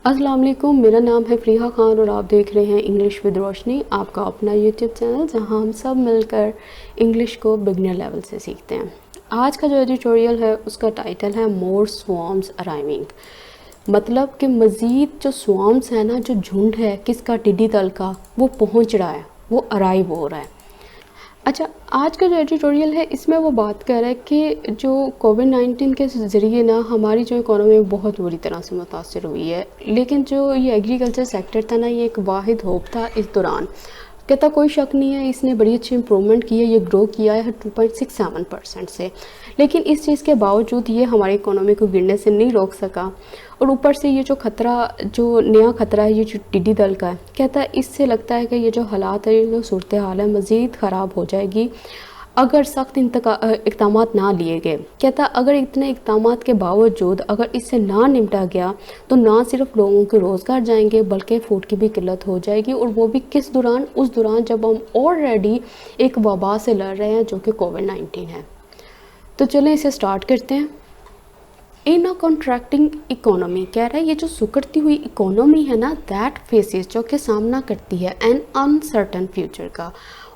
अस्सलाम वालेकुम, मेरा नाम है फ़रीहा ख़ान और आप देख रहे हैं इंग्लिश विद रोशनी, आपका अपना यूट्यूब चैनल जहां हम सब मिलकर इंग्लिश को बिगनर लेवल से सीखते हैं। आज का जो एडिटोरियल है उसका टाइटल है मोर स्वॉर्म्स अराइविंग। मतलब कि मज़ीद जो स्वॉर्म्स है ना, जो झुंड है किसका, टिड्डी दल का, वो पहुंच रहा है, वो अराइव हो रहा है। अच्छा, आज का जो एडिटोरियल है इसमें वो बात कर रहा है कि जो कोविड-19 के ज़रिए ना हमारी जो इकोनॉमी बहुत बुरी तरह से मुतासर हुई है, लेकिन जो ये एग्रीकल्चर सेक्टर था ना, ये एक वाहिद होप था इस दौरान। कहता कोई शक नहीं है, इसने बड़ी अच्छी इम्प्रूवमेंट की है, ये ग्रो किया है 2.67% से। लेकिन इस चीज़ के बावजूद ये हमारी इकोनॉमी को गिरने से नहीं रोक सका। और ऊपर से ये जो खतरा, जो नया खतरा है, ये जो टिड्डी दल का है, कहता है इससे लगता है कि ये जो हालात है, ये जो सूरत हाल है, मज़ीद ख़राब हो जाएगी अगर सख्त इक़दाम ना लिए गए। कहता अगर इतने इक़दाम के बावजूद अगर इससे ना निपटा गया तो ना सिर्फ लोगों के रोज़गार जाएंगे बल्कि फूड की भी किल्लत हो जाएगी। और वो भी किस दौरान, उस दौरान जब हम ऑलरेडी एक वबा से लड़ रहे हैं जो कि कोविड-19 है। तो चलें इसे स्टार्ट करते हैं। इन अ कॉन्ट्रैक्टिंग इकोनॉमी, कह रहा है ये जो सुकड़ती हुई इकोनॉमी है ना, दैट फेसेस, जो कि सामना करती है एन अनसर्टन फ्यूचर का,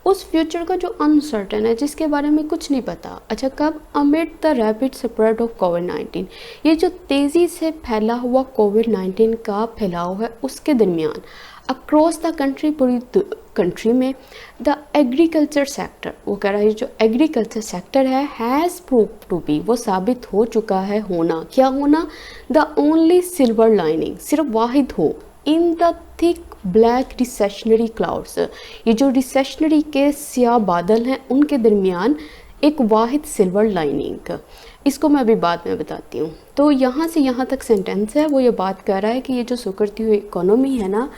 उस फ्यूचर का जो अनसर्टन है, जिसके बारे में कुछ नहीं पता। अच्छा, कब? Amid the rapid spread of कोविड-19, ये जो तेज़ी से फैला हुआ कोविड-19 का फैलाव है उसके दरमियान अक्रॉस द कंट्री, पूरी कंट्री में, द एग्रीकल्चर सेक्टर, वो कह रहा है जो एग्रीकल्चर सेक्टर है हैज़ प्रूव टू बी, वो साबित हो चुका है होना, क्या होना, द ओनली सिल्वर लाइनिंग, सिर्फ वाहिद हो, in the thick black recessionary clouds, ये जो रिसेशनरी के स्याह बादल हैं उनके दरमियान एक वाहिद सिल्वर लाइनिंग। इसको मैं अभी बाद में बताती हूँ। तो यहाँ से यहाँ तक सेंटेंस है, वो ये बात कर रहा है कि ये जो सुकड़ती हुई इकोनॉमी है ना,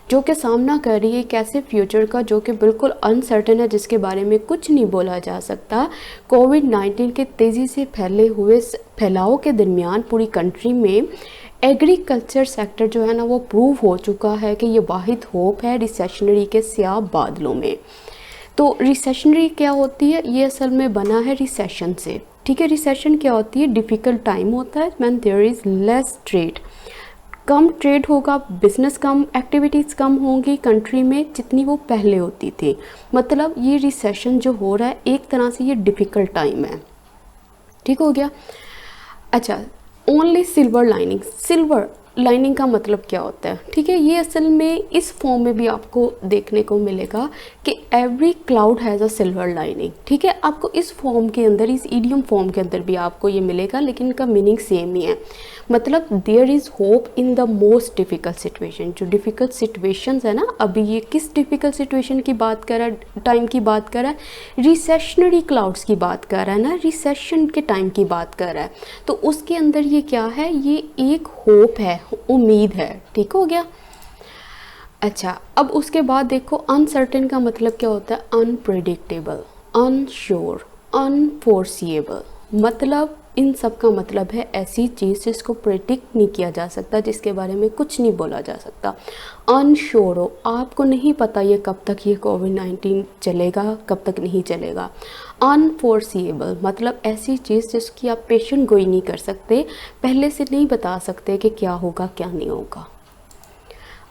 जो कि सामना कर रही है कैसे फ्यूचर का, जो कि बिल्कुल अनसर्टन है, जिसके बारे में कुछ नहीं बोला जा सकता, कोविड-19 के तेज़ी से फैले हुए फैलाव के दरमियान पूरी कंट्री में एग्रीकल्चर सेक्टर जो है ना, वो प्रूव हो चुका है कि ये वाहिद होप है रिसेशनरी के स्याह बादलों में। तो रिसेशनरी क्या होती है? ये असल में बना है रिसेशन से, ठीक है। रिसेशन क्या होती है? डिफ़िकल्ट टाइम होता है when there is less trade, कम ट्रेड होगा, बिजनेस कम, एक्टिविटीज़ कम होंगी कंट्री में जितनी वो पहले होती थी। मतलब ये रिसेशन जो हो रहा है एक तरह से ये डिफ़िकल्ट टाइम है, ठीक हो गया। अच्छा, only silver lining, silver lining का मतलब क्या होता है? ठीक है, ये असल में इस फॉर्म में भी आपको देखने को मिलेगा कि every cloud has a silver lining, ठीक है। आपको इस फॉर्म के अंदर, इस इडियम फॉर्म के अंदर भी आपको ये मिलेगा, लेकिन इनका मीनिंग सेम ही है। मतलब there is hope in the most difficult situation, जो डिफ़िकल्ट सिचुएशंस है ना, अभी ये किस डिफ़िकल्ट सिचुएशन की बात कर रहा है, टाइम की बात कर रहा है, रिसेशनरी क्लाउड्स की बात कर रहा है ना, रिसेशन के टाइम की बात कर रहा है। तो उसके अंदर ये क्या है? ये एक होप है, उम्मीद है, ठीक हो गया। अच्छा, अब उसके बाद देखो अनसर्टेन का मतलब क्या होता है? Unpredictable, unsure, unforeseeable. मतलब इन सब का मतलब है ऐसी चीज़ जिसको प्रेडिक्ट नहीं किया जा सकता, जिसके बारे में कुछ नहीं बोला जा सकता। अनश्योर हो, आपको नहीं पता ये कब तक ये कोविड-19 चलेगा, कब तक नहीं चलेगा। अनफोर्सिएबल मतलब ऐसी चीज़ जिसकी आप पेशन गोई नहीं कर सकते, पहले से नहीं बता सकते कि क्या होगा क्या नहीं होगा।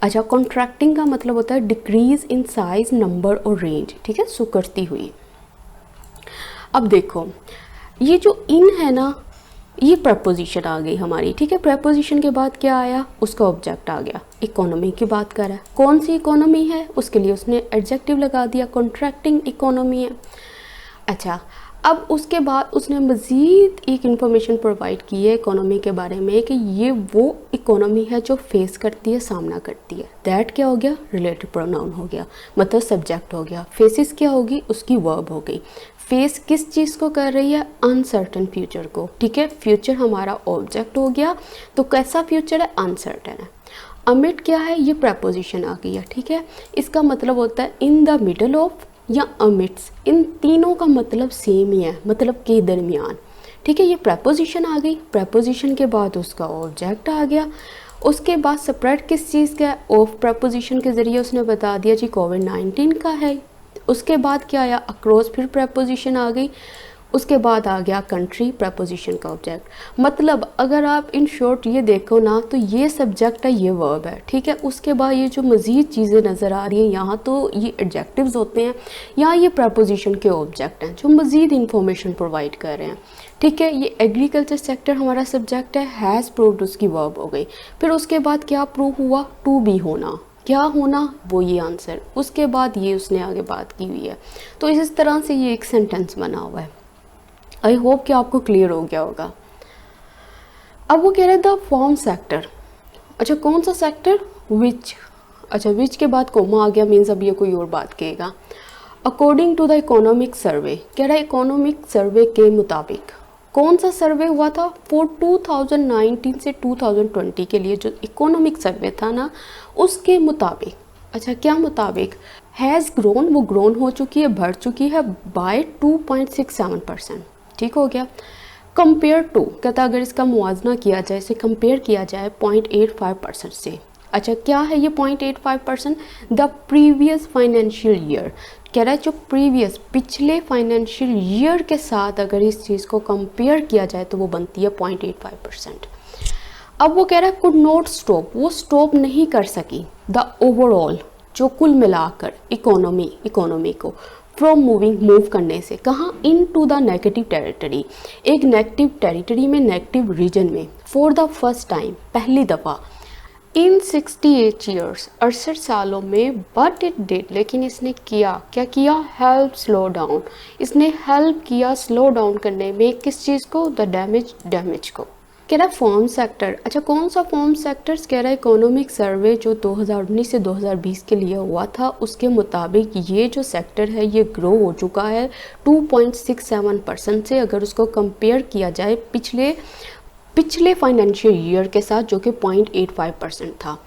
अच्छा, कॉन्ट्रैक्टिंग का मतलब होता है डिक्रीज इन साइज, नंबर और रेंज, ठीक है, सुकड़ती हुई। अब देखो ये जो इन है ना, ये प्रपोजिशन आ गई हमारी, ठीक है। प्रपोजिशन के बाद क्या आया? उसका ऑब्जेक्ट आ गया। इकोनॉमी की बात कर रहा है, कौन सी इकोनॉमी है? उसके लिए उसने एडजेक्टिव लगा दिया, कॉन्ट्रैक्टिंग इकोनॉमी है। अच्छा, अब उसके बाद उसने मज़ीद एक इन्फॉर्मेशन प्रोवाइड की है इकोनॉमी के बारे में कि ये वो इकोनॉमी है जो फेस करती है, सामना करती है। दैट क्या हो गया? रिलेटिव प्रोनाउन हो गया, मतलब सब्जेक्ट हो गया। फेसिस क्या होगी? उसकी वर्ब हो गई। फेस किस चीज़ को कर रही है? अनसर्टन फ्यूचर को, ठीक है। फ्यूचर हमारा ऑब्जेक्ट हो गया, तो कैसा फ्यूचर है? अनसर्टन है। अमिड क्या है? ये प्रपोजिशन आ गई है, ठीक है। इसका मतलब होता है इन द मिडल ऑफ या अमिड्स, इन तीनों का मतलब सेम ही है, मतलब के दरमियान, ठीक है। ये प्रपोजिशन आ गई, प्रपोजिशन के बाद उसका ऑब्जेक्ट आ गया। उसके बाद स्प्रेड किस चीज़ का है? ऑफ प्रपोजिशन के ज़रिए उसने बता दिया जी कोविड-19 का है। उसके बाद क्या आया? अक्रॉस, फिर प्रपोजिशन आ गई। उसके बाद आ गया कंट्री प्रपोजिशन का ऑब्जेक्ट। मतलब अगर आप इन शॉर्ट ये देखो ना तो ये सब्जेक्ट है, ये वर्ब है, ठीक है। उसके बाद ये जो मज़ीद चीज़ें नज़र आ रही हैं यहाँ, तो ये एडजेक्टिव्स होते हैं, यहाँ ये प्रपोजिशन के ऑब्जेक्ट हैं जो मज़ीद इंफॉर्मेशन प्रोवाइड कर रहे हैं, ठीक है। ये एग्रीकल्चर सेक्टर हमारा सब्जेक्ट है, हैज़ प्रूव्ड उसकी वर्ब हो गई। फिर उसके बाद क्या प्रूव हुआ, टू बी होना, क्या होना, वो ये आंसर। उसके बाद ये उसने आगे बात की हुई है। तो इस तरह से ये एक सेंटेंस बना हुआ है। आई होप कि आपको क्लियर हो गया होगा। अब वो कह रहे थे फॉर्म सेक्टर। अच्छा कौन सा सेक्टर, विच। अच्छा विच के बाद कोमा आ गया, मीन्स अब ये कोई और बात कहेगा। According to the economic survey, कह रहा है इकोनॉमिक सर्वे के मुताबिक। कौन सा सर्वे हुआ था, फॉर 2019 से 2020 के लिए जो इकोनॉमिक सर्वे था ना, उसके मुताबिक। अच्छा क्या मुताबिक, हैज़ ग्रोन, वो ग्रोन हो चुकी है, बढ़ चुकी है बाय 2.67%, ठीक हो गया। कंपेयर टू, कहता अगर इसका मुआवजना किया जाए, इसे कंपेयर किया जाए 0.85% से। अच्छा क्या है ये 0.85%, द प्रीवियस फाइनेंशियल ईयर। कह रहा है जो प्रीवियस पिछले फाइनेंशियल ईयर के साथ अगर इस चीज़ को कंपेयर किया जाए तो वो बनती है 0.85%। अब वो कह रहा है कुड नॉट स्टॉप, वो स्टॉप नहीं कर सकी द ओवरऑल, जो कुल मिलाकर इकोनॉमी को फ्रॉम मूव करने से, कहाँ, इन टू द नेगेटिव टेरिटरी, एक नेगेटिव टेरिटरी में, नेगेटिव रीजन में, फॉर द फर्स्ट टाइम, पहली दफ़ा, इन 68 ईयर्स, 68 सालों में। बट इट डिड, लेकिन इसने किया, क्या किया, हेल्प स्लो डाउन, इसने हेल्प किया स्लो डाउन करने में, किस चीज़ को, द डैमेज को। कह रहा है फॉर्म सेक्टर। अच्छा कौन सा फॉर्म सेक्टर्स, कह रहा है इकोनॉमिक सर्वे जो 2019 से 2020 के लिए हुआ था, उसके मुताबिक ये जो सेक्टर है ये ग्रो हो चुका है 2.67% से, अगर उसको कंपेयर किया जाए पिछले फाइनेंशियल ईयर के साथ जो कि 0.85% था।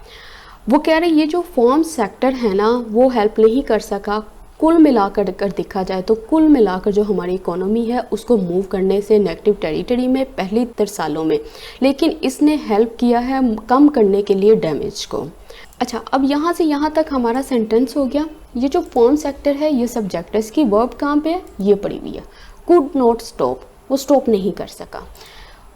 वो कह रहे ये जो फॉर्म सेक्टर है ना वो हेल्प नहीं कर सका, कुल मिलाकर अगर देखा जाए तो कुल मिलाकर जो हमारी इकोनॉमी है उसको मूव करने से नेगेटिव टेरिटरी में पहले 30 सालों में, लेकिन इसने हेल्प किया है कम करने के लिए डैमेज को। अच्छा अब यहाँ से यहाँ तक हमारा सेंटेंस हो गया। ये जो फॉर्म सेक्टर है ये सब्जेक्ट है, इसकी वर्ब कहाँ पे है, ये पड़ी हुई है, कुड नॉट स्टॉप, वो स्टॉप नहीं कर सका।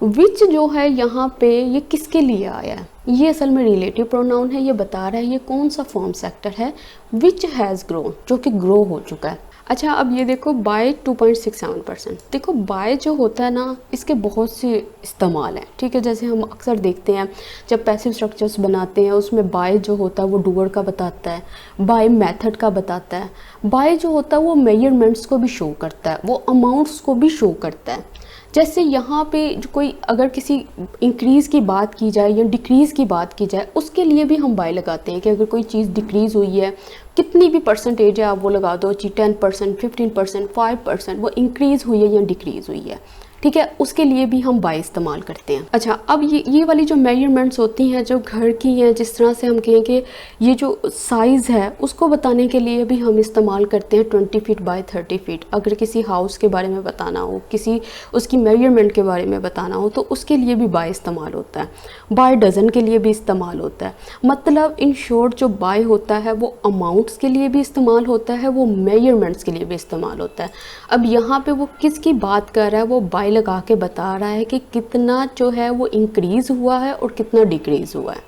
विच जो है यहाँ पे ये किसके लिए आया है, ये असल में रिलेटिव प्रोनाउन है, ये बता रहा है ये कौन सा फॉर्म सेक्टर है, विच हैज़ ग्रोन, जो कि ग्रो हो चुका है। अच्छा अब ये देखो बाय 2.67%, देखो बाय जो होता है ना इसके बहुत से इस्तेमाल हैं, ठीक है। जैसे हम अक्सर देखते हैं जब पैसिव स्ट्रक्चर्स बनाते हैं उसमें बाय जो होता है वो डूअर का बताता है, बाय मेथड का बताता है, बाय जो होता है वो मेजरमेंट्स को भी शो करता है, वो अमाउंट्स को भी शो करता है। जैसे यहाँ पे जो कोई अगर किसी इंक्रीज़ की बात की जाए या डिक्रीज़ की बात की जाए उसके लिए भी हम बाय लगाते हैं कि अगर कोई चीज़ डिक्रीज़ हुई है, कितनी भी परसेंटेज है आप वो लगा दो, 10%, 15%, 5%, वो इंक्रीज़ हुई है या डिक्रीज़ हुई है, ठीक है, उसके लिए भी हम बाय इस्तेमाल करते हैं। अच्छा अब ये वाली जो मेजरमेंट्स होती हैं जो घर की हैं, जिस तरह से हम कहें कि ये जो साइज़ है उसको बताने के लिए भी हम इस्तेमाल करते हैं 20 फीट बाय 30 फीट। अगर किसी हाउस के बारे में बताना हो, किसी उसकी मेजरमेंट के बारे में बताना हो तो उसके लिए भी बाय इस्तेमाल होता है, बाय डज़न के लिए भी इस्तेमाल होता है। मतलब इन शॉर्ट जो बाय होता है वो अमाउंट्स के लिए भी इस्तेमाल होता है, वो मेजरमेंट्स के लिए भी इस्तेमाल होता है। अब यहाँ पे वो किसकी बात कर रहा है, वो बाय लगा के बता रहा है कि कितना जो है वो इंक्रीज़ हुआ है और कितना डिक्रीज़ हुआ है।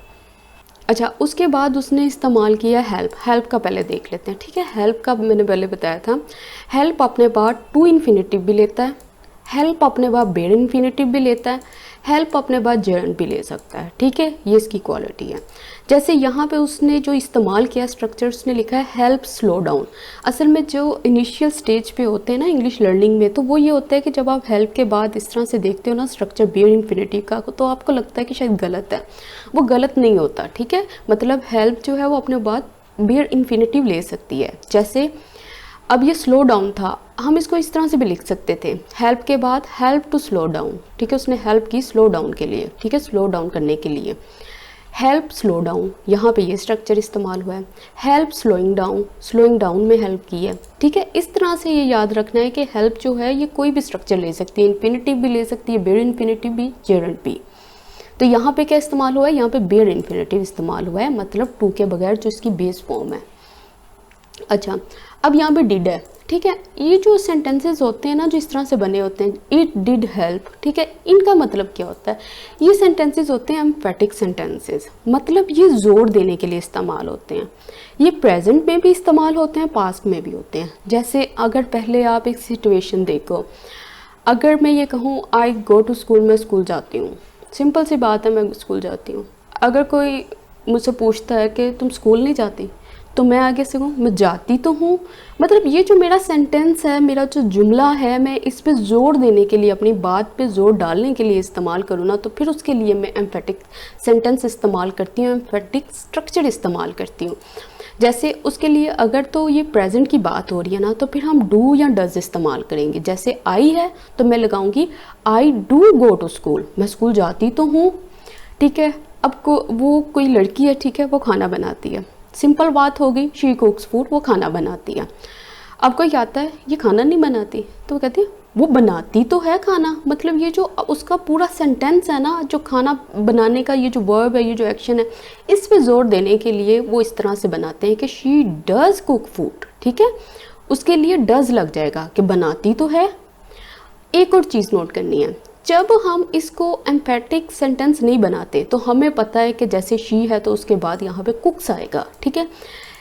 अच्छा उसके बाद उसने इस्तेमाल किया हेल्प का पहले देख लेते हैं, ठीक है। हेल्प का मैंने पहले बताया था, हेल्प अपने बाद टू इन्फिनेटिव भी लेता है, हेल्प अपने बाद बेर इन्फिनेटिव भी लेता है, हेल्प अपने बाद जेरंड भी ले सकता है, ठीक है, ये इसकी क्वालिटी है। जैसे यहाँ पे उसने जो इस्तेमाल किया स्ट्रक्चर, उसने लिखा है हेल्प स्लो डाउन। असल में जो इनिशियल स्टेज पे होते हैं ना इंग्लिश लर्निंग में, तो वो ये होता है कि जब आप हेल्प के बाद इस तरह से देखते हो ना स्ट्रक्चर बेयर इन्फिनिटिव का, तो आपको लगता है कि शायद गलत है, वो गलत नहीं होता, ठीक है। मतलब हेल्प जो है वो अपने बाद बेयर इन्फिनिटिव ले सकती है। जैसे अब ये स्लो डाउन था, हम इसको इस तरह से भी लिख सकते थे, हेल्प के बाद हेल्प टू स्लो डाउन, ठीक है, उसने हेल्प की स्लो डाउन के लिए, ठीक है, स्लो डाउन करने के लिए। हेल्प स्लो डाउन, यहाँ पे ये स्ट्रक्चर इस्तेमाल हुआ है। हेल्प स्लोइंग डाउन में हेल्प की है, ठीक है। इस तरह से ये याद रखना है कि हेल्प जो है ये कोई भी स्ट्रक्चर ले सकती है, इन्फिनिटिव भी ले सकती है, बेयर इन्फिनिटिव भी, जेरंड भी। तो यहाँ पे क्या इस्तेमाल हुआ है, यहाँ पे बेयर इन्फिनिटिव इस्तेमाल हुआ है, मतलब टू के बगैर जो इसकी बेस फॉर्म है। अच्छा, अब यहाँ पे डिड है, ठीक है। ये जो सेंटेंसेस होते हैं ना, जो इस तरह से बने होते हैं, इट डिड हेल्प, ठीक है, इनका मतलब क्या होता है? ये सेंटेंसेस होते हैं एम्फेटिक सेंटेंसेस, मतलब ये जोर देने के लिए इस्तेमाल होते हैं। ये प्रेजेंट में भी इस्तेमाल होते हैं, पास्ट में भी होते हैं। जैसे अगर पहले आप एक सिचुएशन देखो, अगर मैं ये कहूँ आई गो टू स्कूल, मैं स्कूल जाती हूँ, सिंपल सी बात है, मैं स्कूल जाती हूँ। अगर कोई मुझसे पूछता है कि तुम स्कूल नहीं जाती, तो मैं आगे से कहूँ मैं जाती तो हूँ। मतलब ये जो मेरा सेंटेंस है, मेरा जो जुमला है, मैं इस पे जोर देने के लिए, अपनी बात पे जोर डालने के लिए इस्तेमाल करूँ ना, तो फिर उसके लिए मैं एम्फेटिक सेंटेंस इस्तेमाल करती हूँ, एम्फेटिक स्ट्रक्चर इस्तेमाल करती हूँ। जैसे उसके लिए अगर तो ये प्रेजेंट की बात हो रही है ना, तो फिर हम डू या डज इस्तेमाल करेंगे। जैसे आई है तो मैं लगाऊंगी I do go to school, मैं स्कूल जाती तो हूँ, ठीक है। अब वो कोई लड़की है, ठीक है, वो खाना बनाती है, सिंपल बात हो गई, शी कुक्स फूड, वो खाना बनाती है। अब कोई आता है ये खाना नहीं बनाती, तो वो कहती है वो बनाती तो है खाना। मतलब ये जो उसका पूरा सेंटेंस है ना, जो खाना बनाने का ये जो वर्ब है, ये जो एक्शन है, इस पे जोर देने के लिए वो इस तरह से बनाते हैं कि शी डज कुक फूड, ठीक है। उसके लिए डज लग जाएगा कि बनाती तो है। एक और चीज़ नोट करनी है, जब हम इसको एम्फेटिक सेंटेंस नहीं बनाते तो हमें पता है कि जैसे शी है तो उसके बाद यहाँ पे कुक्स आएगा, ठीक है।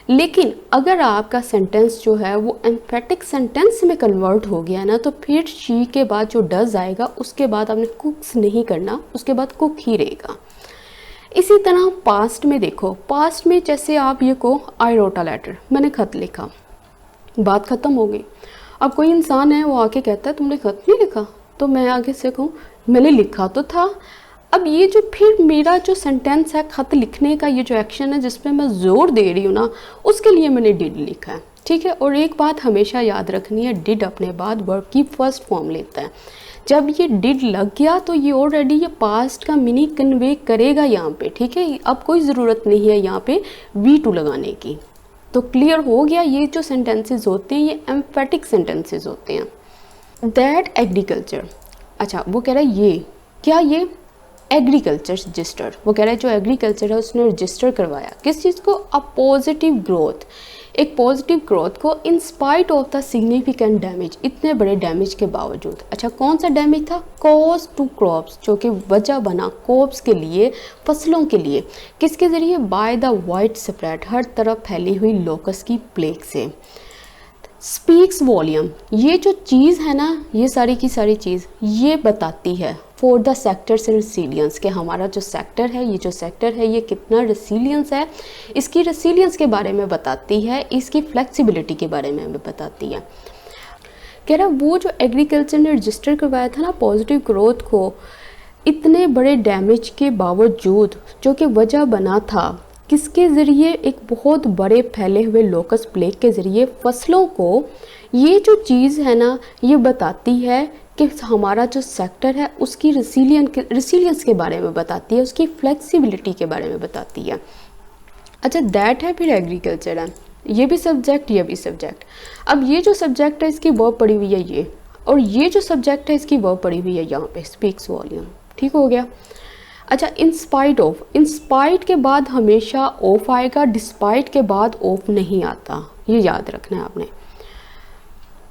लेकिन अगर आपका सेंटेंस जो है वो एम्फेटिक सेंटेंस में कन्वर्ट हो गया ना, तो फिर शी के बाद जो डज आएगा, उसके बाद आपने कुक्स नहीं करना, उसके बाद कुक ही रहेगा। इसी तरह पास्ट में देखो, पास्ट में जैसे आप ये को आई रोट अ लेटर, मैंने खत लिखा, बात ख़त्म हो गई। अब कोई इंसान है वो आके कहता है तुमने खत नहीं लिखा, तो मैं आगे से कहूँ मैंने लिखा तो था। अब ये जो फिर मेरा जो सेंटेंस है, खत लिखने का ये जो एक्शन है जिस पे मैं जोर दे रही हूँ ना, उसके लिए मैंने डिड लिखा है, ठीक है। और एक बात हमेशा याद रखनी है, डिड अपने बाद वर्ब की फर्स्ट फॉर्म लेता है। जब ये डिड लग गया तो ये ऑलरेडी ये पास्ट का मीनिंग कन्वे करेगा यहाँ पे, ठीक है। अब कोई ज़रूरत नहीं है यहाँ पे V2 लगाने की। तो क्लियर हो गया, ये जो सेंटेंसेस होते हैं ये एम्फेटिक सेंटेंसेस होते हैं। दैट एग्रीकल्चर, अच्छा वो कह रहा है ये क्या, ये एग्रीकल्चर रजिस्टर, वो कह रहा है जो एग्रीकल्चर है उसने रजिस्टर करवाया किस चीज़ को, अ पॉजिटिव ग्रोथ, एक पॉजिटिव ग्रोथ को in spite of the significant damage, इतने बड़े डैमेज के बावजूद। अच्छा कौन सा डैमेज था, कॉज टू क्रॉप्स, जो कि वजह बना क्रॉप्स के लिए, फसलों के लिए, किसके ज़रिए, बाय द वाइड स्प्रेड, हर तरफ फैली हुई लोकस की प्लेग से। स्पीक्स वॉल्यूम, ये जो चीज़ है ना, ये सारी की सारी चीज़ ये बताती है फॉर द सेक्टर्स रेसिलियंस, कि हमारा जो सेक्टर है, ये जो सेक्टर है ये कितना रेसिलियंस है, इसकी रेसिलियंस के बारे में बताती है, इसकी फ्लेक्सिबिलिटी के बारे में हमें बताती है। कह रहा वो जो एग्रीकल्चर ने रजिस्टर करवाया था ना पॉजिटिव ग्रोथ को, इतने बड़े डैमेज के बावजूद, जो कि वजह बना था किसके ज़रिए, एक बहुत बड़े फैले हुए लोकस प्लेग के ज़रिए फसलों को, ये जो चीज़ है ना ये बताती है कि हमारा जो सेक्टर है उसकी रेसिलियंस के बारे में बताती है, उसकी फ्लेक्सिबिलिटी के बारे में बताती है। अच्छा दैट है, फिर एग्रीकल्चर है, ये भी सब्जेक्ट, ये भी सब्जेक्ट। अब ये जो सब्जेक्ट है इसकी वर्ब पड़ी हुई है ये, और ये जो सब्जेक्ट है इसकी वर्ब पड़ी हुई है यहाँ पे, स्पीक्स वॉल्यूम, ठीक हो गया। अच्छा in spite of, in spite के बाद हमेशा ऑफ आएगा, डिस्पाइट के बाद ऑफ नहीं आता, ये याद रखना है आपने।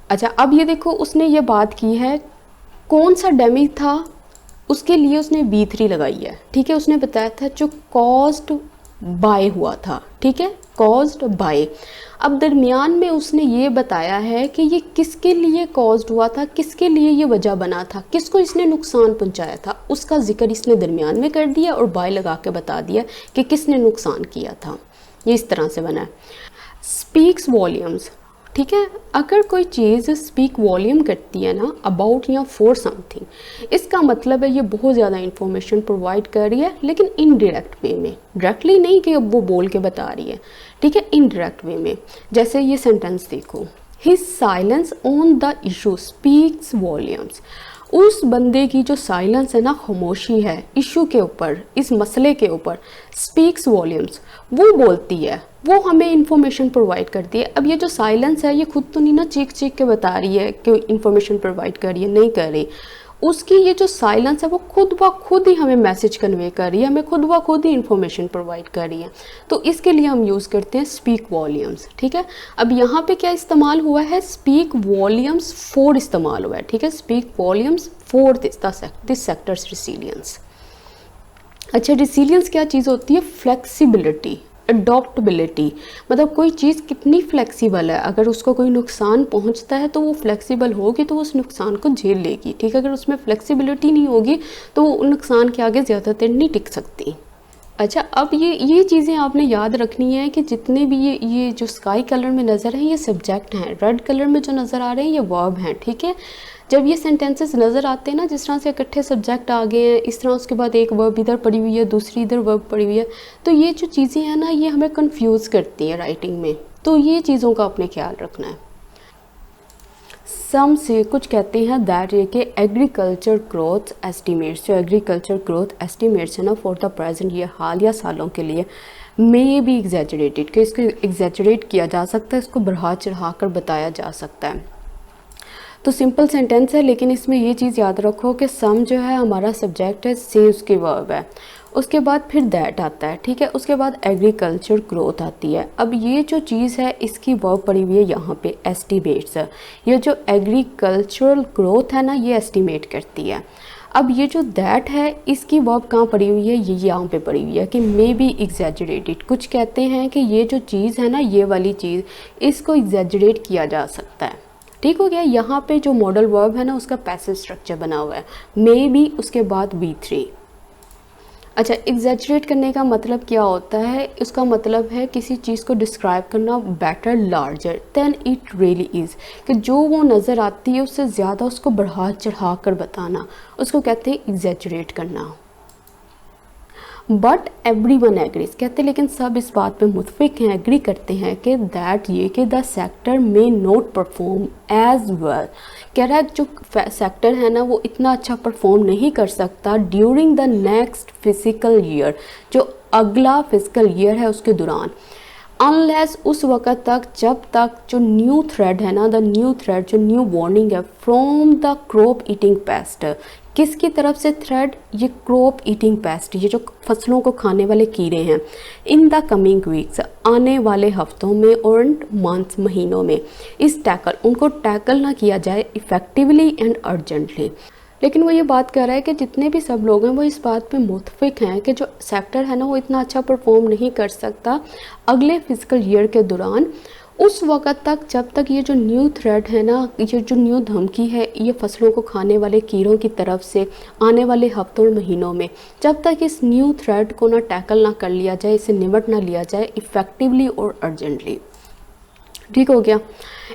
अच्छा अब ये देखो, उसने ये बात की है कौन सा डैमेज था, उसके लिए उसने V3 लगाई है, ठीक है। उसने बताया था जो कॉज्ड बाय हुआ था, ठीक है, कॉज्ड बाय। अब दरमियान में उसने ये बताया है कि ये किसके लिए कॉज्ड हुआ था, किसके लिए ये वजह बना था, किसको इसने नुकसान पहुंचाया था, उसका जिक्र इसने दरमियान में कर दिया और बाय लगा के बता दिया कि किसने नुकसान किया था। ये इस तरह से बना है। स्पीक्स वॉल्यूम्स, ठीक है। अगर कोई चीज़ स्पीक वॉल्यूम करती है ना अबाउट या फॉर समथिंग, इसका मतलब है ये बहुत ज़्यादा इंफॉर्मेशन प्रोवाइड कर रही है, लेकिन इनडायरेक्ट वे में, डायरेक्टली नहीं कि अब वो बोल के बता रही है, ठीक है, इनडायरेक्ट वे में। जैसे ये सेंटेंस देखो, his silence on the issue speaks volumes, उस बंदे की जो साइलेंस है ना, खामोशी है इशू के ऊपर, इस मसले के ऊपर, स्पीक्स वॉल्यूम्स, वो बोलती है, वो हमें इंफॉर्मेशन प्रोवाइड करती है। अब ये जो साइलेंस है ये खुद तो नहीं ना चीख चीख के बता रही है कि इंफॉर्मेशन प्रोवाइड कर रही है, नहीं कर रही, उसकी ये जो साइलेंस है वो खुद ब खुद ही हमें मैसेज कन्वे कर रही है, हमें खुद ब खुद ही इंफॉर्मेशन प्रोवाइड कर रही है। तो इसके लिए हम यूज़ करते हैं स्पीक वॉल्यूम्स, ठीक है। अब यहाँ पे क्या इस्तेमाल हुआ है, स्पीक वॉल्यूम्स फॉर इस्तेमाल हुआ है, ठीक है, speak volumes for this sectors resilience. अच्छा, रिसिलियंस क्या चीज़ होती है, फ्लेक्सिबिलिटी, अडॉप्टबिलिटी, मतलब कोई चीज़ कितनी फ्लेक्सिबल है, अगर उसको कोई नुकसान पहुंचता है तो वो फ्लेक्सिबल होगी तो उस नुकसान को झेल लेगी, ठीक है। अगर उसमें फ्लेक्सिबिलिटी नहीं होगी तो वो नुकसान के आगे ज़्यादा देर नहीं टिक सकती। अच्छा, अब ये चीज़ें आपने याद रखनी है कि जितने भी ये जो स्काई कलर में नज़र हैं ये सब्जेक्ट हैं, रेड कलर में जो नज़र आ रहे हैं ये वर्ब हैं, ठीक है। जब ये सेंटेंसेस नज़र आते हैं ना, जिस तरह से इकट्ठे सब्जेक्ट आ गए हैं, इस तरह उसके बाद एक वर्ब इधर पड़ी हुई है, दूसरी इधर वर्ब पड़ी हुई है, तो ये जो चीज़ें हैं ना ये हमें कंफ्यूज करती हैं राइटिंग में, तो ये चीज़ों का अपने ख्याल रखना है। सम से कुछ कहते हैं दैट ये कि एग्रीकल्चर ग्रोथ एस्टिमेट्स, जो एग्रीकल्चर ग्रोथ एस्टिमेट्स है ना फॉर द प्रेजेंट, ये हालिया सालों के लिए मे बी एग्जैजरेटेड, कि इसको एग्जैजरेट किया जा सकता है, इसको बढ़ा चढ़ा कर बताया जा सकता है। तो सिंपल सेंटेंस है, लेकिन इसमें ये चीज़ याद रखो कि सम जो है हमारा सब्जेक्ट है, से उसकी वर्ब है, उसके बाद फिर दैट आता है, ठीक है, उसके बाद एग्रीकल्चर ग्रोथ आती है। अब ये जो चीज़ है इसकी वर्ब पड़ी हुई है यहाँ पे एस्टिमेट्स है, ये जो एग्रीकल्चरल ग्रोथ है ना ये एस्टिमेट करती है। अब ये जो दैट है इसकी वर्ब कहाँ पड़ी हुई है, ये यहाँ पे पड़ी हुई है कि मे बी एग्जैजरेटेड, कुछ कहते हैं कि ये जो चीज़ है ना ये वाली चीज़, इसको एग्जैजरेट किया जा सकता है, ठीक हो गया। यहाँ पे जो मॉडल वर्ब है ना उसका पैसिव स्ट्रक्चर बना हुआ है, मे बी उसके बाद V3। अच्छा, एग्जैजरेट करने का मतलब क्या होता है, उसका मतलब है किसी चीज़ को डिस्क्राइब करना better, larger than it really is, कि जो वो नज़र आती है उससे ज़्यादा उसको बढ़ा चढ़ा कर बताना, उसको कहते हैं एग्जैजरेट करना। बट एवरी वन एग्रीज, कहते हैं लेकिन सब इस बात पे मुतफिक हैं, एग्री करते हैं कि दैट ये कि द सेक्टर में नॉट परफॉर्म एज वेल, कह रहा है जो सेक्टर है ना वो इतना अच्छा परफॉर्म नहीं कर सकता during the next physical year, जो अगला फिजिकल ईयर है उसके दौरान, अनलेस उस वक़्त तक जब तक जो न्यू थ्रेड है ना, द न्यू थ्रेड, जो न्यू वार्निंग है from the crop eating paste, किसकी तरफ से थ्रेड, ये क्रॉप ईटिंग पेस्ट, ये जो फसलों को खाने वाले कीड़े हैं, इन द कमिंग वीक्स, आने वाले हफ्तों में और मंथ्स, महीनों में, इस टैकल, उनको टैकल ना किया जाए इफ़ेक्टिवली एंड अर्जेंटली। लेकिन वो ये बात कर रहा है कि जितने भी सब लोग हैं वो इस बात पे मुतफिक हैं कि जो सेक्टर है ना वो इतना अच्छा परफॉर्म नहीं कर सकता अगले फिजिकल ईयर के दौरान, उस वक़्त तक जब तक ये जो न्यू थ्रेड है ना, ये जो न्यू धमकी है ये फसलों को खाने वाले कीड़ों की तरफ से आने वाले हफ्तों और महीनों में, जब तक इस न्यू थ्रेड को ना टैकल ना कर लिया जाए, इसे निमट ना लिया जाए इफ़ेक्टिवली और अर्जेंटली। ठीक हो गया।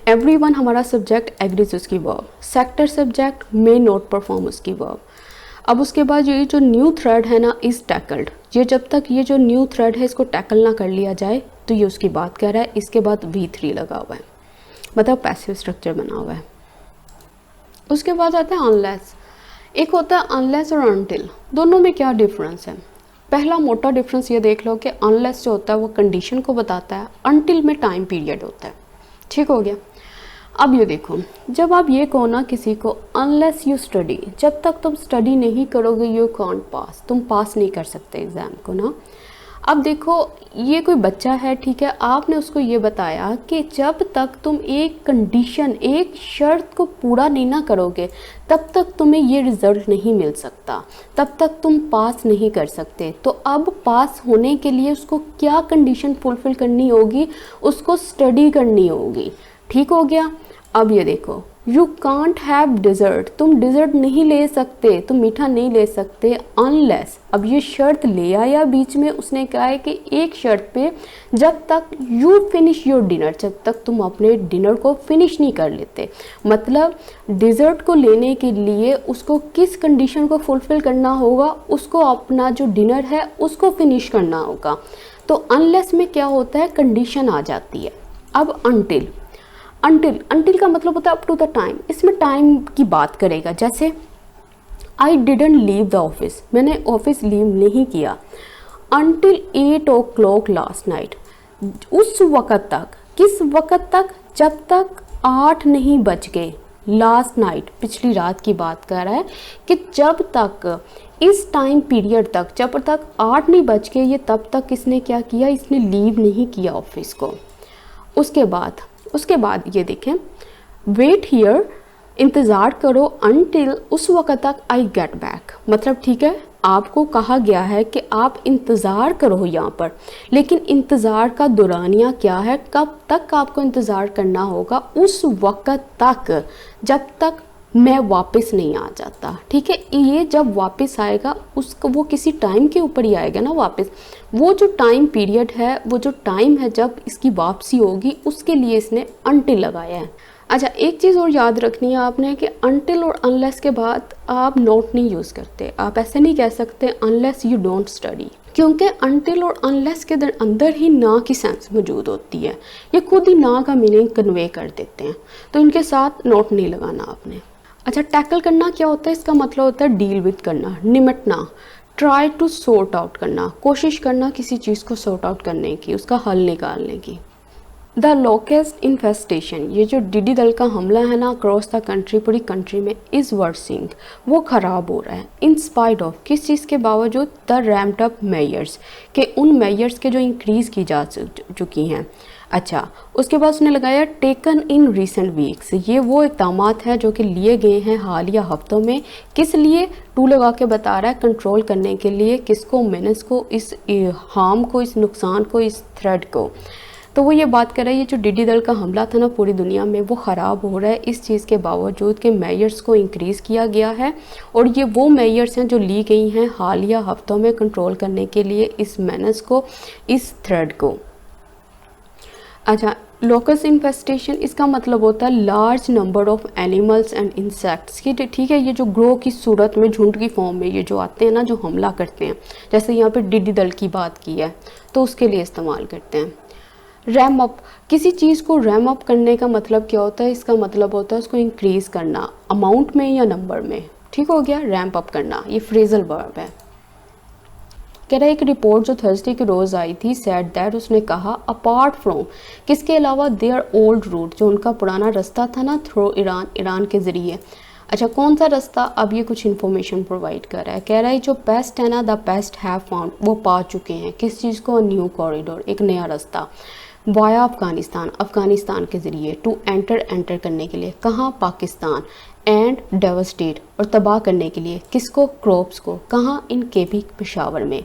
एवरीवन हमारा सब्जेक्ट, एग्रीज उसकी verb, sector subject, may not perform उसकी वर्ब। अब उसके बाद ये जो न्यू थ्रेड है ना इज़ टैकल्ड, ये जब तक ये जो न्यू थ्रेड है इसको टैकल ना कर लिया जाए तो ये उसकी बात कर रहा है। इसके बाद V3 लगा हुआ है, मतलब पैसिव स्ट्रक्चर बना हुआ है। उसके बाद आता है अनलेस। एक होता है अनलेस और अनटिल, दोनों में क्या डिफरेंस है? पहला मोटा डिफरेंस ये देख लो कि अनलेस जो होता है वो कंडीशन को बताता है, अनटिल में टाइम पीरियड होता है। ठीक हो गया। अब ये देखो, जब आप ये कहो ना किसी को अनलेस यू स्टडी, जब तक तुम स्टडी नहीं करोगे यू कांट पास, तुम पास नहीं कर सकते एग्ज़ाम को ना। अब देखो ये कोई बच्चा है, ठीक है, आपने उसको ये बताया कि जब तक तुम एक कंडीशन, एक शर्त को पूरा नहीं ना करोगे तब तक तुम्हें ये रिज़ल्ट नहीं मिल सकता, तब तक तुम पास नहीं कर सकते। तो अब पास होने के लिए उसको क्या कंडीशन फुलफ़िल करनी होगी? उसको स्टडी करनी होगी। ठीक हो गया। अब ये देखो, यू कांट हैव डिज़र्ट, तुम डिज़र्ट नहीं ले सकते, तुम मीठा नहीं ले सकते अनलेस, अब ये शर्त ले आया बीच में, उसने कहा है कि एक शर्त पे, जब तक यू फिनिश योर डिनर, जब तक तुम अपने डिनर को फिनिश नहीं कर लेते। मतलब डिज़र्ट को लेने के लिए उसको किस कंडीशन को फुलफ़िल करना होगा? उसको अपना जो डिनर है उसको फिनिश करना होगा। तो अनलेस में क्या होता है, कंडीशन आ जाती है। अब अनटिल, अनटिल का मतलब होता है अप टू द टाइम, इसमें टाइम की बात करेगा। जैसे I didn't leave the office, मैंने ऑफिस लीव नहीं किया अनटिल 8 o'clock लास्ट नाइट, उस वक़्त तक, किस वक़्त तक? जब तक 8 नहीं बज गए, लास्ट नाइट, पिछली रात की बात कर रहा है कि जब तक इस टाइम पीरियड तक, जब तक 8 नहीं बज के, ये तब तक इसने क्या किया, इसने लीव नहीं किया ऑफिस को। उसके बाद ये देखें, वेट हियर, इंतज़ार करो अनटिल, उस वक्त तक आई गेट बैक। मतलब ठीक है, आपको कहा गया है कि आप इंतज़ार करो यहाँ पर, लेकिन इंतज़ार का दौरानिया क्या है, कब तक आपको इंतज़ार करना होगा, उस वक्त तक जब तक मैं वापस नहीं आ जाता। ठीक है, ये जब वापस आएगा उसको, वो किसी टाइम के ऊपर ही आएगा ना वापस, वो जो टाइम पीरियड है, वो जो टाइम है जब इसकी वापसी होगी, उसके लिए इसने अनटिल लगाया है। अच्छा, एक चीज़ और याद रखनी है आपने कि अनटिल और अनलेस के बाद आप नॉट नहीं यूज़ करते। आप ऐसे नहीं कह सकते अनलेस यू डोंट स्टडी, क्योंकि अनटिल और अनलेस के अंदर ही ना की सेंस मौजूद होती है, ये खुद ही ना का मीनिंग कन्वे कर देते हैं, तो इनके साथ नॉट नहीं लगाना आपने। अच्छा, टैकल करना क्या होता है, इसका मतलब होता है डील विद करना, निमटना, ट्राई टू सॉर्ट आउट करना, कोशिश करना किसी चीज़ को सॉर्ट आउट करने की, उसका हल निकालने की। द लोकेस्ट इन्फेस्टेशन, ये जो टिड्डी दल का हमला है ना अक्रॉस द कंट्री, पूरी कंट्री में, इज़ वर्सिंग, वो ख़राब हो रहा है। इन स्पाइट ऑफ, किस चीज़ के बावजूद, द रैम्प्ड अप मेयर्स, के उन मेयर्स के जो इंक्रीज़ की जा चुकी हैं। अच्छा, उसके बाद उसने लगाया टेकन इन रिसेंट वीक्स, ये वो इक़दाम है जो कि लिए गए हैं हालिया हफ्तों में, किस लिए, टू लगा के बता रहा है, कंट्रोल करने के लिए, किसको, मेनेस को, इस हार्म को, इस नुकसान को, इस थ्रेट को। तो वो ये बात कर रहा है, ये जो टिड्डी दल का हमला था ना पूरी दुनिया में, वो ख़राब हो रहा है इस चीज़ के बावजूद कि मेयर्स को इंक्रीज़ किया गया है, और ये वो मेयर्स हैं जो ली गई हैं हालिया हफ्तों में कंट्रोल करने के लिए इस मेनेस को, इस थ्रेड को। अच्छा, लोकस इन्फेस्टेशन, इसका मतलब होता है large number of animals and insects की। ठीक है, ये जो ग्रो की सूरत में, झुंड की फॉर्म में ये जो आते हैं ना, जो हमला करते हैं, जैसे यहाँ पे टिड्डी दल की बात की है तो उसके लिए इस्तेमाल करते हैं। रैम अप, किसी चीज़ को रैम अप करने का मतलब क्या होता है, इसका मतलब होता है उसको इंक्रीज़ करना, अमाउंट में या नंबर में। ठीक हो गया, रैम्प अप करना, ये फ्रेजल वर्ब है। कह रहा है एक रिपोर्ट जो थर्सडे की रोज़ आई थी, सेड दैट, उसने कहा अपार्ट फ्रॉम, किसके अलावा, देयर ओल्ड रूट, जो उनका पुराना रास्ता था ना थ्रू ईरान, ईरान के ज़रिए। अच्छा, कौन सा रास्ता, अब ये कुछ इन्फॉर्मेशन प्रोवाइड कर रहा है। कह रहा है जो पेस्ट है ना, द पेस्ट हैव फाउंड, वो पा चुके हैं किस चीज़ को, न्यू कॉरिडोर, एक नया रास्ता, वाया अफ़गानिस्तान, अफ़गानिस्तान के ज़रिए, टू एंटर करने के लिए, कहाँ, पाकिस्तान, एंड डेवस्टेट, और तबाह करने के लिए, किसको, क्रॉप्स को, कहाँ, इन केपी, पेशावर में।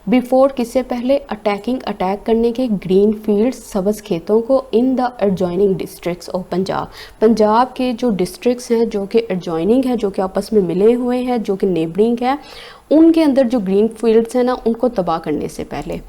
बिफोर, किससे पहले, अटैकिंग, अटैक करने के, ग्रीन फील्ड्स, सब्ज़ खेतों को, in the adjoining districts of Punjab, Punjab के जो डिस्ट्रिक्ट्स हैं जो कि एडजॉइनिंग है, जो कि आपस में मिले हुए हैं, जो कि नेबरिंग है, उनके अंदर जो ग्रीन फील्ड्स हैं ना, उनको तबाह करने से पहले।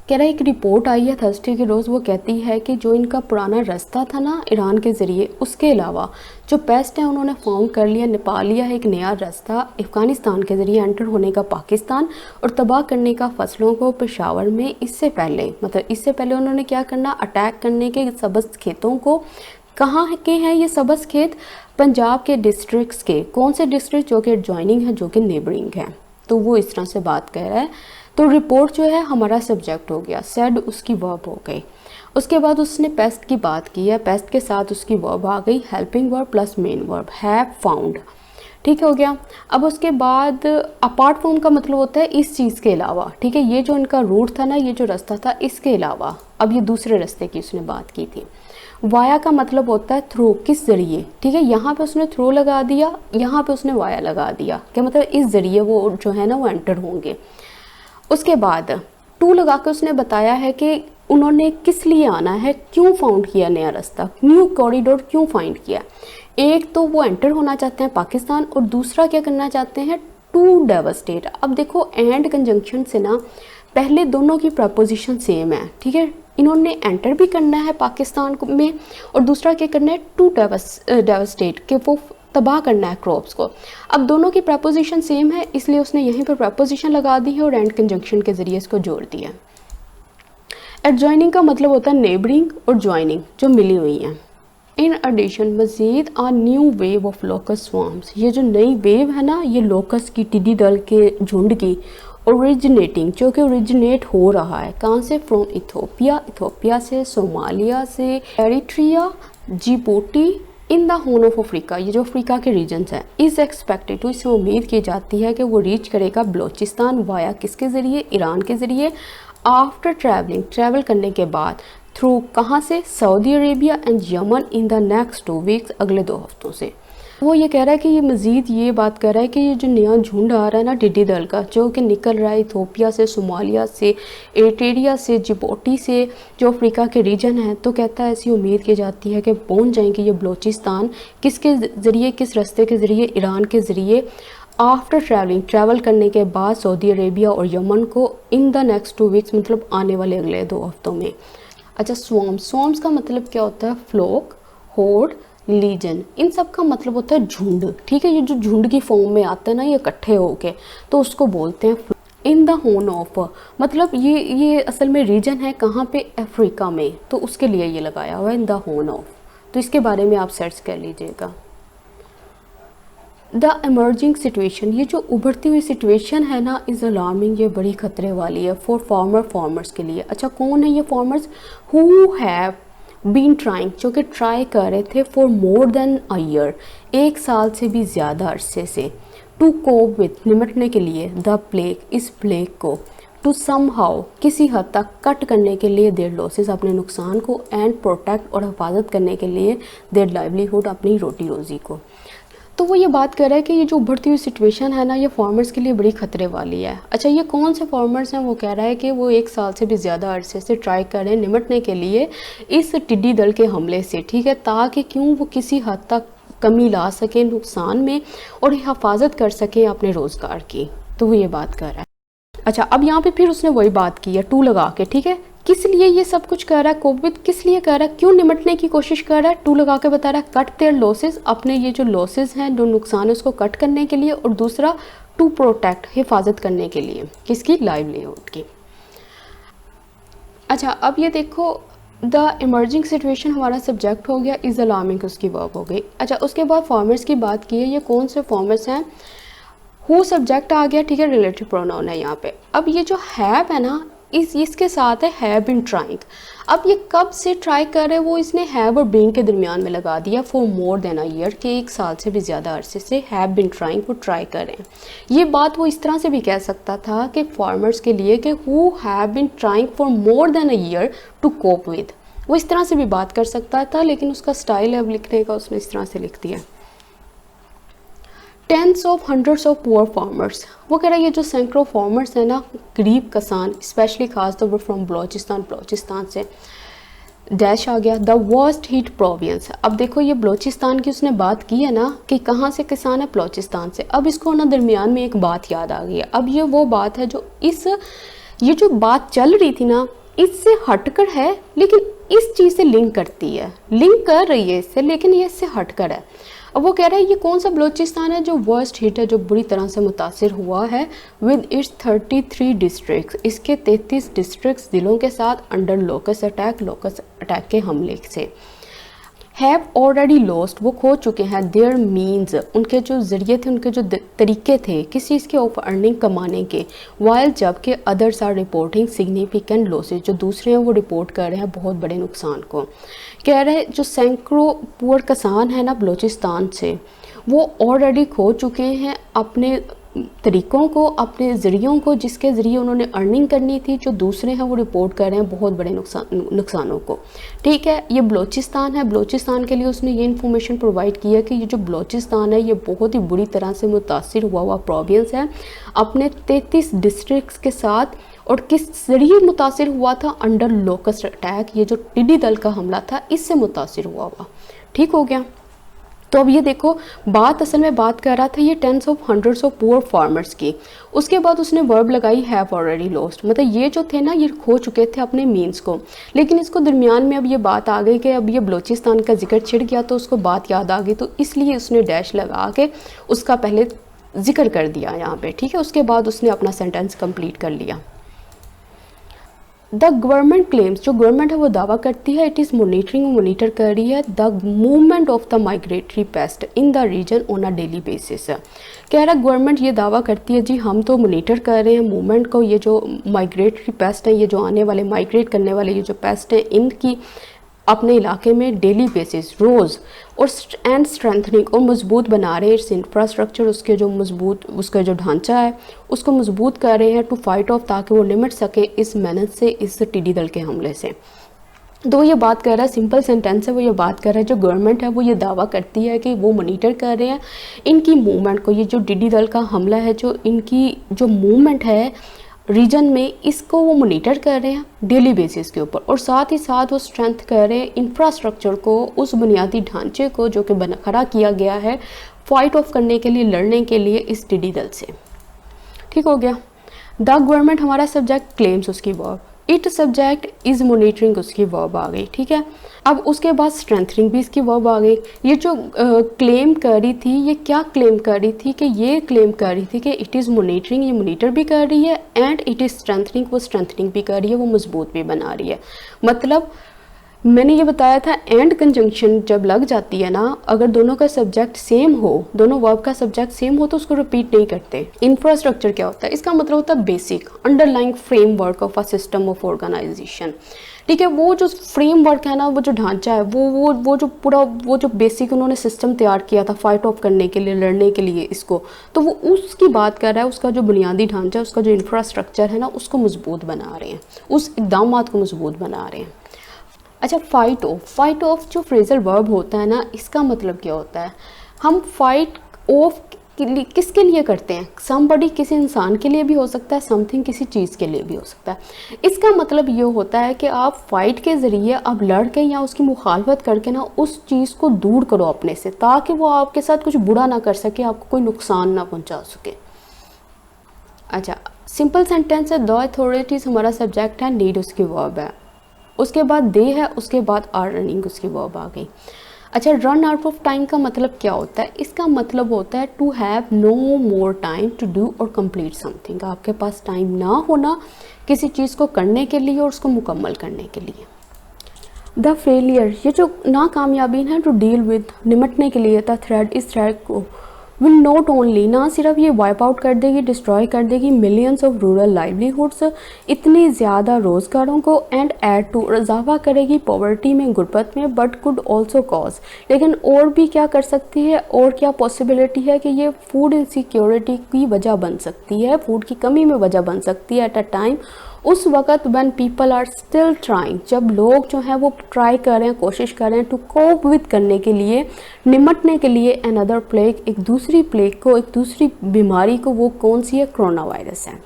कह रहा है एक रिपोर्ट आई है थर्सडे के रोज़, वो कहती है कि जो इनका पुराना रास्ता था ना ईरान के ज़रिए, उसके अलावा जो पेस्ट है उन्होंने फाउंड कर लिया, निपा लिया है एक नया रास्ता अफ़गानिस्तान के ज़रिए एंटर होने का पाकिस्तान, और तबाह करने का फसलों को पेशावर में। इससे पहले, मतलब इससे पहले उन्होंने क्या करना, अटैक करने के सब्ज़ खेतों को। कहाँ के हैं ये सब्ज़ खेत, पंजाब के डिस्ट्रिक्ट्स के, कौन से डिस्ट्रिक्ट, जो कि एडजॉइनिंग है, जो कि नेबरिंग है। तो वो इस तरह से बात कर रहा है। तो रिपोर्ट जो है हमारा सब्जेक्ट हो गया, सेड उसकी वर्ब हो गई। उसके बाद उसने पेस्ट की बात की है, पेस्ट के साथ उसकी वर्ब आ गई, helping verb plus main verb, have found. ठीक हो गया। अब उसके बाद अपार्ट फ्रॉम का मतलब होता है इस चीज़ के अलावा। ठीक है, ये जो इनका रूट था ना, ये जो रास्ता था, इसके अलावा। अब ये दूसरे रास्ते की उसने बात की थी। वाया का मतलब होता है थ्रू, किस ज़रिए। ठीक है, यहाँ पे उसने थ्रू लगा दिया, यहाँ पे उसने वाया लगा दिया, क्या मतलब इस ज़रिए वो जो है ना वो एंटर होंगे। उसके बाद टू लगा के उसने बताया है कि उन्होंने किस लिए आना है, क्यों फाउंड किया नया रास्ता, न्यू कॉरिडोर क्यों फाइंड किया। एक तो वो एंटर होना चाहते हैं पाकिस्तान, और दूसरा क्या करना चाहते हैं, टू डेवस्टेट। अब देखो एंड कंजंक्शन से ना पहले दोनों की प्रपोजिशन सेम है। ठीक है, इन्होंने एंटर भी करना है पाकिस्तान में, और दूसरा क्या करना है, टू डेवस्टेट, के वो तबाह करना है क्रॉप्स को। अब दोनों की प्रपोजिशन सेम है, इसलिए उसने यहीं पर प्रपोजिशन लगा दी है और एंड कंजंक्शन के ज़रिए इसको जोड़ दिया। एडजॉइनिंग का मतलब होता है नेबरिंग और ज्वाइनिंग, जो मिली हुई हैं। इन एडिशन मज़ीद a new wave of locust swarms, ये जो नई वेव है ना, ये लोकस की, टिड्डी दल के झुंड की, ओरिजिनेटिंग, जो कि ओरिजिनेट हो रहा है कहाँ से, फ्रॉम इथोपिया, इथोपिया से, सोमालिया से, Eritrea, Djibouti, in the horn of Africa, ये जो अफ्रीका के रीजन्स हैं, इज़ एक्सपेक्टेड, तो इससे उम्मीद की जाती है कि वो रीच करेगा बलोचिस्तान वाया किसके ज़रिए, ईरान के ज़रिए, आफ्टर ट्रैवलिंग, ट्रैवल करने के बाद, थ्रू कहाँ से, Saudi Arabia and Yemen in the next 2 weeks, अगले 2 हफ्तों से। वो ये कह रहा है कि ये मज़ीद ये बात कर रहा है कि ये जो नया झुंड आ रहा है ना टिड्डी दल का, जो कि निकल रहा है इथोपिया से, सोमालिया से, एरिट्रिया से, जिबूटी से, जो अफ्रीका के रीजन है, तो कहता है ऐसी उम्मीद की जाती है कि पहुंच जाएंगे ये बलोचिस्तान किसके ज़रिए, किस रास्ते के ज़रिए, ईरान के ज़रिए, आफ्टर ट्रैवलिंग, ट्रैवल करने के बाद सऊदी अरेबिया और यमन को इन द नेक्स्ट 2 वीक्स, मतलब आने वाले अगले 2 हफ्तों में। अच्छा, स्वॉर्म्स का मतलब क्या होता है, फ्लोक, होर्ड, लीजन, इन सब का मतलब होता है झुंड, ठीक है। ये जो झुंड की फॉर्म में आता है ना, ये इकट्ठे होके, तो उसको बोलते हैं इन द हॉर्न ऑफ, मतलब ये असल में रीजन है कहाँ पे, अफ्रीका में, तो उसके लिए ये लगाया हुआ है इन द हॉर्न ऑफ। तो इसके बारे में आप सर्च कर लीजिएगा। द एमर्जिंग सिचुएशन, ये जो उभरती हुई सिचुएशन है ना, इज़ अलार्मिंग, ये बड़ी खतरे वाली है फॉर फार्मर्स के लिए। अच्छा, कौन है ये farmers, who have been trying, जो कि ट्राई कर रहे थे for more than a year, 1 साल से भी ज़्यादा अरसे से, टू कोप विथ, निमटने के लिए, द प्लेग, इस प्लेग को, टू समहाउ, किसी हद तक, कट करने के लिए देयर लॉसेस, अपने नुकसान को, एंड प्रोटेक्ट, और हिफाजत करने के लिए देयर लाइवलीहुड, अपनी रोटी रोज़ी को। तो वो ये बात कर रहा है कि ये जो उभरती हुई सिचुएशन है ना, ये फार्मर्स के लिए बड़ी खतरे वाली है। अच्छा, ये कौन से फार्मर्स हैं, वो कह रहा है कि वो 1 साल से भी ज़्यादा अरसे से ट्राई कर रहे हैं निमटने के लिए इस टिड्डी दल के हमले से, ठीक है, ताकि क्यों वो किसी हद तक कमी ला सके नुकसान में और हिफाजत कर सके अपने रोज़गार की। तो वो ये बात कर रहा है। अच्छा, अब यहाँ पे फिर उसने वही बात की है, टू लगा के, ठीक है। किस लिए ये सब कुछ कर रहा है, कोविड किस लिए कर रहा है, क्यों निमटने की कोशिश कर रहा है, टू लगा के बता रहा है, कट देयर लॉसेस, अपने ये जो लॉसेस हैं, जो नुकसान है, उसको कट करने के लिए, और दूसरा टू प्रोटेक्ट, हिफाजत करने के लिए, किसकी, लाइवलीहुड की। अच्छा, अब ये देखो, द इमर्जिंग सिचुएशन हमारा सब्जेक्ट हो गया, इज़ अलार्मिंग उसकी वर्ब हो गई। अच्छा, उसके बाद फार्मर्स की बात की है, ये कौन से फार्मर्स हैं, हु सब्जेक्ट आ गया, ठीक है, रिलेटिव प्रोनाउन है यहाँ पे। अब ये जो हैव है ना, इसके साथ है हैव बीन ट्राइंग। अब ये कब से ट्राई कर रहे हैं, वो इसने हैव और बीइंग के दरमियान में लगा दिया, for more than a year, के 1 साल से भी ज़्यादा अरसे से हैव बीन ट्राइंग, वो ट्राई कर रहे हैं। ये बात वो इस तरह से भी कह सकता था कि फार्मर्स के लिए कि who have been trying for more than a year to cope with, वो इस तरह से भी बात कर सकता था, लेकिन उसका स्टाइल है अब लिखने का, उसने इस तरह से लिख दिया। Tens of hundreds of poor farmers, वो कह रहा है ये जो सैकड़ों फार्मर्स हैं ना, गरीब किसान, स्पेशली खास तौर पर फ्रॉम बलोचिस्तान से, डैश आ गया, द वर्स्ट हीट प्रोविंस। अब देखो, ये बलोचिस्तान की उसने बात की है ना, कि कहाँ से किसान है, बलोचिस्तान से। अब इसको ना दरमियान में एक बात याद आ गई है। अब ये वो बात है जो ये जो बात चल रही थी ना, इससे हटकर है, लेकिन इस चीज़ से लिंक करती है, लिंक कर रही है इससे, लेकिन ये इससे हटकर है। अब वो कह रहा है ये कौन सा बलोचिस्तान है जो वर्स्ट हिट है, जो बुरी तरह से मुतासिर हुआ है, विद इट्स 33 डिस्ट्रिक्ट्स, इसके 33 डिस्ट्रिक्ट्स ज़िलों के साथ, अंडर लोकस अटैक के हमले से। हैव ऑलरेडी लॉस्ट, वो खो चुके हैं, देयर मीन्स, उनके जो ज़रिए थे, उनके जो तरीके थे किस चीज़ के, ऑफ अर्निंग, कमाने के, वाइल जबकि others are reporting significant losses, जो दूसरे हैं वो रिपोर्ट कर रहे हैं बहुत बड़े नुकसान को। कह रहे जो सैकड़ों पुअर किसान हैं ना बलोचिस्तान से, वो ऑलरेडी खो चुके हैं अपने तरीक़ों को, अपने ज़रियों को, जिसके ज़रिए उन्होंने अर्निंग करनी थी, जो दूसरे हैं वो रिपोर्ट कर रहे हैं बहुत बड़े नुकसानों को। ठीक है, ये बलोचिस्तान है, बलोचिस्तान के लिए उसने ये इन्फॉर्मेशन प्रोवाइड की है कि ये जो बलोचिस्तान है ये बहुत ही बुरी तरह से मुतासिर हुआ प्रोविंस है अपने 33 डिस्ट्रिक्ट्स के साथ। और किस ज़रिए मुतासिर हुआ था, अंडर लोकस्ट अटैक, ये जो टिड्डी दल का हमला था इससे मुतासिर हुआ। ठीक हो गया। तो अब ये देखो, बात असल में बात कर रहा था ये tens of hundreds of poor farmers की। उसके बाद उसने वर्ब लगाई हैव ऑलरेडी लॉस्ट, मतलब ये जो थे ना ये खो चुके थे अपने मीन्स को। लेकिन इसको दरमियान में अब ये बात आ गई कि अब ये बलोचिस्तान का जिक्र छिड़ गया तो उसको बात याद आ गई, तो इसलिए उसने डैश लगा के उसका पहले जिक्र कर दिया यहाँ पे। ठीक है, उसके बाद उसने अपना सेंटेंस कंप्लीट कर लिया। द गवर्नमेंट क्लेम्स, जो गवर्नमेंट है वो दावा करती है, इट इज़ मॉनिटर कर रही है the movement of the migratory pest in the region on a daily basis. कह रहा गवर्नमेंट ये दावा करती है जी हम तो मॉनिटर कर रहे हैं मूवमेंट को, ये जो माइग्रेटरी पेस्ट है, ये जो आने वाले माइग्रेट करने वाले ये जो पेस्ट हैं इनकी अपने इलाके में डेली बेसिस रोज़ और एंड स्ट्रेंथनिंग और मजबूत बना रहे हैं इस इंफ्रास्ट्रक्चर, उसके जो मजबूत उसका जो ढांचा है उसको मजबूत कर रहे हैं टू फाइट ऑफ, ताकि वो निमट सके इस मेहनत से, इस टिड्डी दल के हमले से। तो ये बात कर रहा है, सिंपल सेंटेंस है, वो ये बात कर रहा है जो गवर्नमेंट है वो ये दावा करती है कि वो मॉनिटर कर रहे हैं इनकी मूवमेंट को, ये जो टिड्डी दल का हमला है, जो इनकी जो मूवमेंट है रीजन में, इसको वो मॉनिटर कर रहे हैं डेली बेसिस के ऊपर, और साथ ही साथ वो स्ट्रेंथ कर रहे हैं इंफ्रास्ट्रक्चर को, उस बुनियादी ढांचे को जो कि खड़ा किया गया है फाइट ऑफ करने के लिए, लड़ने के लिए इस टिड्डी दल से। ठीक हो गया। द गवर्नमेंट हमारा सब्जेक्ट, क्लेम्स उसकी verb, it subject, is monitoring उसकी वर्ब आ गई। ठीक है, अब उसके बाद स्ट्रेंथनिंग भी इसकी वर्ब आ गई। ये जो क्लेम कर रही थी, ये क्या क्लेम कर रही थी कि ये क्लेम कर रही थी कि इट इज़ मॉनिटरिंग, ये मॉनिटर भी कर रही है, एंड इट इज़ स्ट्रेंथनिंग, वो स्ट्रेंथनिंग भी कर रही है, वो मजबूत भी बना रही है। मतलब मैंने ये बताया था एंड कंजंक्शन जब लग जाती है ना, अगर दोनों का सब्जेक्ट सेम हो, दोनों वर्ब का सब्जेक्ट सेम हो तो उसको रिपीट नहीं करते। इंफ्रास्ट्रक्चर क्या होता है, इसका मतलब होता है basic underlying framework of a system of organisation. ठीक है, वो जो फ्रेमवर्क है ना, वो जो ढांचा है, वो जो पूरा वो जो बेसिक उन्होंने सिस्टम तैयार किया था फाइट ऑफ करने के लिए, लड़ने के लिए इसको, तो वो उसकी बात कर रहा है। उसका जो बुनियादी ढांचा है, उसका जो इंफ्रास्ट्रक्चर है ना, उसको मजबूत बना रहे हैं, उस इक़दामात को मजबूत बना रहे हैं। अच्छा, फाइट ऑफ जो फ्रेजल वर्ब होता है ना, इसका मतलब क्या होता है, हम फाइट ऑफ किसके लिए करते हैं, समबडी किसी इंसान के लिए भी हो सकता है, समथिंग किसी चीज़ के लिए भी हो सकता है। इसका मतलब ये होता है कि आप फाइट के ज़रिए आप लड़ के या उसकी मुखालफत करके ना उस चीज़ को दूर करो अपने से, ताकि वो आपके साथ कुछ बुरा ना कर सके, आपको कोई नुकसान ना पहुंचा सके। अच्छा, सिंपल सेंटेंस है, द अथॉरिटीज़ हमारा सब्जेक्ट है, नीड उसकी वर्ब है, उसके बाद दे है, उसके बाद आर रनिंग उसकी वर्ब आ गई। अच्छा, रन आउट ऑफ टाइम का मतलब क्या होता है, इसका मतलब होता है to have no more time to do और कंप्लीट समथिंग, आपके पास टाइम ना होना किसी चीज़ को करने के लिए और उसको मुकम्मल करने के लिए। द फेलियर, ये जो नाकामयाबी है, टू डील विद, निमटने के लिए, द थ्रेड, इस थ्रेड को, विल नॉट ओनली, ना सिर्फ ये वाइप आउट कर देगी, डिस्ट्रॉय कर देगी मिलियंस ऑफ रूरल लाइवलीहुड्स, इतनी ज़्यादा रोज़गारों को, एंड ऐड टू, इजाफा करेगी पॉवर्टी में, गुर्बत में, बट कुड ऑल्सो कॉज, लेकिन और भी क्या कर सकती है, और क्या पॉसिबिलिटी है कि ये फूड इनसिक्योरिटी की वजह बन सकती है, फूड की कमी में वजह बन सकती है, एट अ टाइम, उस वक़्त when people are still trying, जब लोग जो हैं वो ट्राई कर रहे हैं, कोशिश कर रहे हैं, टू कोप विद, करने के लिए, निमटने के लिए, अनदर प्लेग, एक दूसरी प्लेग को, एक दूसरी बीमारी को, वो कौन सी है, कोरोना वायरस है।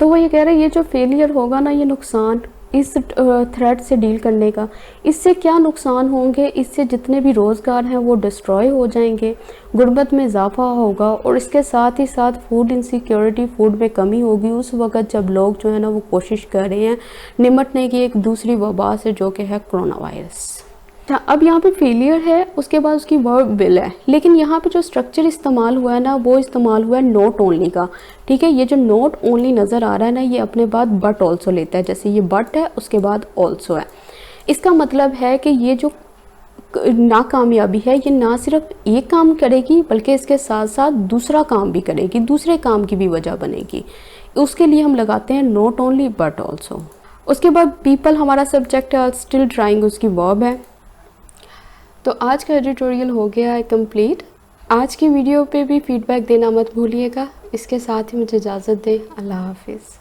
तो वो ये कह रहे हैं ये जो फेलियर होगा ना, ये नुकसान इस थ्रेट से डील करने का, इससे क्या नुकसान होंगे, इससे जितने भी रोज़गार हैं वो डिस्ट्रॉय हो जाएंगे, गुर्बत में इजाफा होगा, और इसके साथ ही साथ फूड इनसिक्योरिटी, फूड में कमी होगी उस वक़्त जब लोग जो है ना वो कोशिश कर रहे हैं निमटने की एक दूसरी वबा से, जो कि है कोरोना वायरस। अब यहाँ पे फेलियर है, उसके बाद उसकी वर्ब विल है, लेकिन यहाँ पे जो स्ट्रक्चर इस्तेमाल हुआ है ना, वो इस्तेमाल हुआ है नॉट ओनली का। ठीक है, ये जो नॉट ओनली नज़र आ रहा है ना, ये अपने बाद बट ऑल्सो लेता है, जैसे ये बट है, उसके बाद ऑल्सो है। इसका मतलब है कि ये जो नाकामयाबी है, ये ना सिर्फ एक काम करेगी, बल्कि इसके साथ साथ दूसरा काम भी करेगी, दूसरे काम की भी वजह बनेगी। उसके लिए हम लगाते हैं नॉट ओनली बट ऑल्सो। उसके बाद पीपल हमारा सब्जेक्ट है, स्टिल ट्राइंग उसकी वर्ब है। तो आज का एडिटोरियल हो गया है कंप्लीट। आज की वीडियो पे भी फीडबैक देना मत भूलिएगा। इसके साथ ही मुझे इजाज़त दें। अल्लाह हाफिज़।